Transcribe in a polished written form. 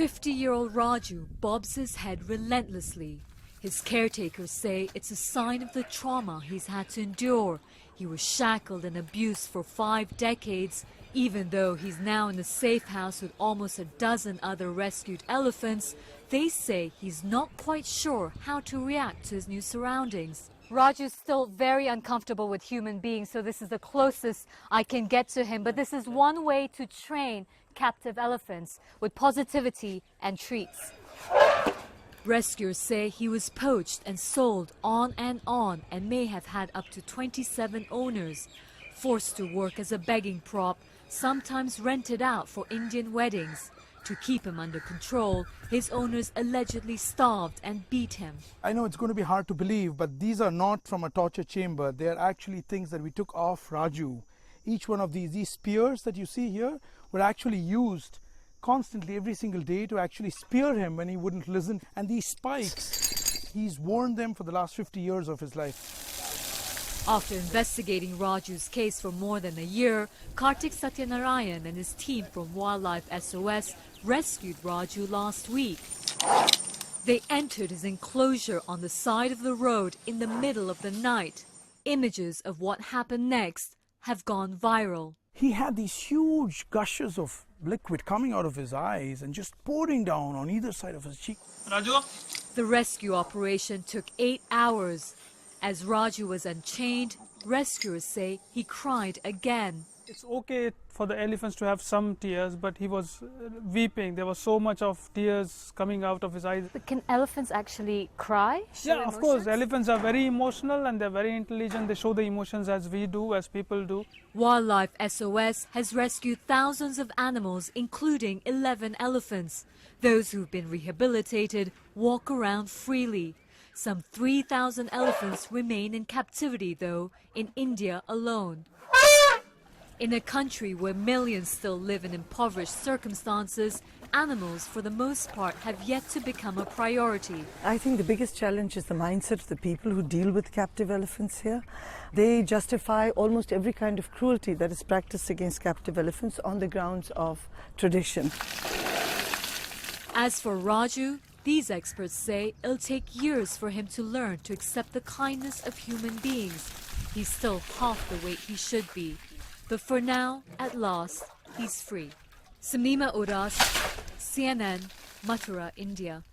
50-year-old Raju bobs his head relentlessly. His caretakers say it's a sign of the trauma he's had to endure. He was shackled and abused for 5 decades. Even though he's now in a safe house with almost a dozen other rescued elephants, they say he's not quite sure how to react to his new surroundings. Raju's still very uncomfortable with human beings, so this is the closest I can get to him. But this is one way to train captive elephants, with positivity and treats. Rescuers say he was poached and sold on and may have had up to 27 owners. Forced to work as a begging prop, sometimes rented out for Indian weddings. To keep him under control, his owners allegedly starved and beat him. I know it's going to be hard to believe, but these are not from a torture chamber. They are actually things that we took off Raju. Each one of these spears that you see here were actually used constantly every single day to actually spear him when he wouldn't listen. And these spikes, he's worn them for the last 50 years of his life. After investigating Raju's case for more than a year, Kartick Satyanarayan and his team from Wildlife SOS rescued Raju last week. They entered his enclosure on the side of the road in the middle of the night. Images of what happened next have gone viral. He had these huge gushes of liquid coming out of his eyes and just pouring down on either side of his cheek. Raju? The rescue operation took 8 hours. As Raju was unchained, rescuers say he cried again. It's okay for the elephants to have some tears, but he was weeping. There was so much of tears coming out of his eyes. But can elephants actually cry? Yeah, of course. Elephants are very emotional and they're very intelligent. They show the emotions as we do, as people do. Wildlife SOS has rescued thousands of animals, including 11 elephants. Those who've been rehabilitated walk around freely. Some 3,000 elephants remain in captivity, though, in India alone. In a country where millions still live in impoverished circumstances, animals, for the most part, have yet to become a priority. I think the biggest challenge is the mindset of the people who deal with captive elephants here. They justify almost every kind of cruelty that is practiced against captive elephants on the grounds of tradition. As for Raju, these experts say it'll take years for him to learn to accept the kindness of human beings. He's still half the weight he should be. But for now, at last, he's free. Samnima Udas, CNN, Mathura, India.